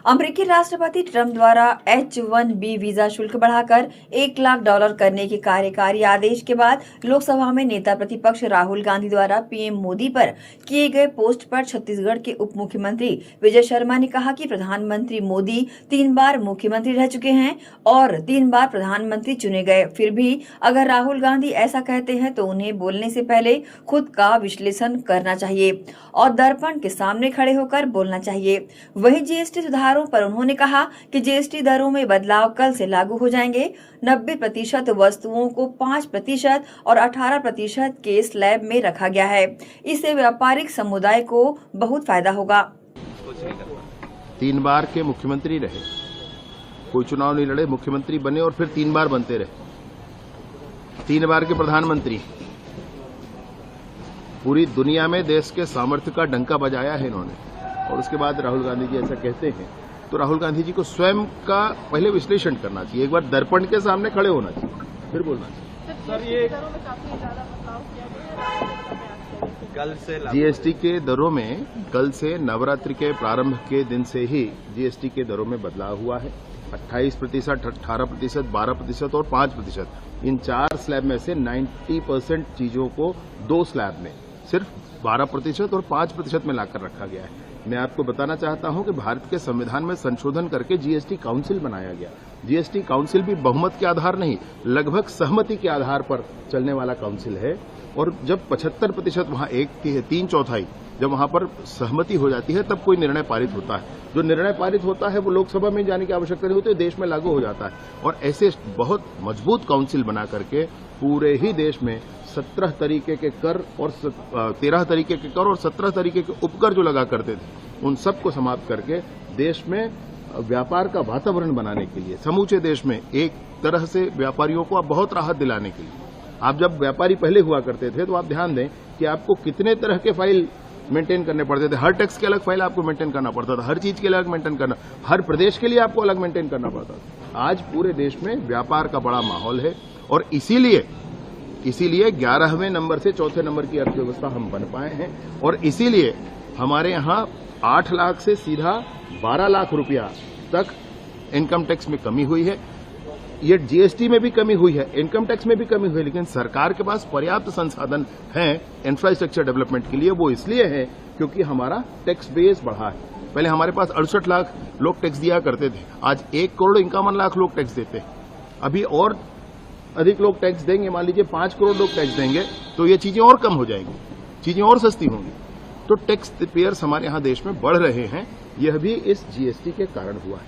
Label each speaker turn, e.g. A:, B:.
A: अमेरिकी राष्ट्रपति ट्रंप द्वारा H-1B वीजा शुल्क बढ़ाकर $1 लाख करने के कार्यकारी आदेश के बाद लोकसभा में नेता प्रतिपक्ष राहुल गांधी द्वारा पीएम मोदी पर किए गए पोस्ट पर छत्तीसगढ़ के उप मुख्यमंत्री विजय शर्मा ने कहा कि प्रधानमंत्री मोदी 3 बार मुख्यमंत्री रह चुके हैं और 3 बार प्रधानमंत्री चुने गए। फिर भी अगर राहुल गांधी ऐसा कहते हैं तो उन्हें बोलने से पहले खुद का विश्लेषण करना चाहिए और दर्पण के सामने खड़े होकर बोलना चाहिए। वहीं जीएसटी सुधारों पर उन्होंने कहा कि जीएसटी दरों में बदलाव कल से लागू हो जाएंगे। 90% वस्तुओं को 5% और 18% के स्लैब में रखा गया है। इससे व्यापारिक समुदाय को बहुत फायदा होगा।
B: 3 बार के मुख्यमंत्री रहे, कोई चुनाव नहीं लड़े, मुख्यमंत्री बने और फिर 3 बार बनते रहे। 3 बार के प्रधानमंत्री, पूरी दुनिया में देश के सामर्थ्य का डंका बजाया है इन्होंने। और उसके बाद राहुल गांधी जी ऐसा कहते हैं तो राहुल गांधी जी को स्वयं का पहले विश्लेषण करना चाहिए, एक बार दर्पण के सामने खड़े होना चाहिए, फिर बोलना चाहिए।
C: सर, ये कल से
B: जीएसटी के दरों में कल से नवरात्रि के प्रारंभ के दिन से ही जीएसटी के दरों में बदलाव हुआ है। 28%, 18%, 12% और 5%, इन 4 स्लैब में से 90% चीजों को 2 स्लैब में सिर्फ 12% और 5% में लाकर रखा गया है। मैं आपको बताना चाहता हूं कि भारत के संविधान में संशोधन करके जीएसटी काउंसिल बनाया गया। जीएसटी काउंसिल भी बहुमत के आधार नहीं, लगभग सहमति के आधार पर चलने वाला काउंसिल है। और जब 75% वहां 3/4 जब वहां पर सहमति हो जाती है तब कोई निर्णय पारित होता है। जो निर्णय पारित होता है वो लोकसभा में जाने की आवश्यकता नहीं होती, देश में लागू हो जाता है। और ऐसे बहुत मजबूत काउंसिल बना करके पूरे ही देश में 17 तरीके के कर और 13 तरीके के कर और 17 तरीके के उपकर जो लगा करते थे उन सबको समाप्त करके देश में व्यापार का वातावरण बनाने के लिए, समूचे देश में एक तरह से व्यापारियों को अब बहुत राहत दिलाने के लिए। आप जब व्यापारी पहले हुआ करते थे तो आप ध्यान दें कि आपको कितने तरह के फाइल मेंटेन करने पड़ते थे। हर टैक्स के अलग फाइल आपको मेंटेन करना पड़ता था, हर चीज के अलग मेंटेन करना, हर प्रदेश के लिए आपको अलग मेंटेन करना पड़ता था। आज पूरे देश में व्यापार का बड़ा माहौल है और इसीलिए 11वें नंबर से 4थे नंबर की अर्थव्यवस्था हम बन पाए हैं। और इसीलिए हमारे यहां 8 लाख से सीधा 12 लाख रुपया तक इनकम टैक्स में कमी हुई है। ये जीएसटी में भी कमी हुई है, इनकम टैक्स में भी कमी हुई है, लेकिन सरकार के पास पर्याप्त संसाधन हैं इंफ्रास्ट्रक्चर डेवलपमेंट के लिए। वो इसलिए है क्योंकि हमारा टैक्स बेस बढ़ा है। पहले हमारे पास 68 लाख लोग टैक्स दिया करते थे, आज 1,51,00,000 लोग टैक्स देते हैं। अभी और अधिक लोग टैक्स देंगे, मान लीजिए 5 करोड़ लोग टैक्स देंगे तो ये चीजें और कम हो जाएंगी, चीजें और सस्ती होंगी। तो टैक्स पेयर्स हमारे यहां देश में बढ़ रहे हैं, यह भी इस जीएसटी के कारण हुआ है।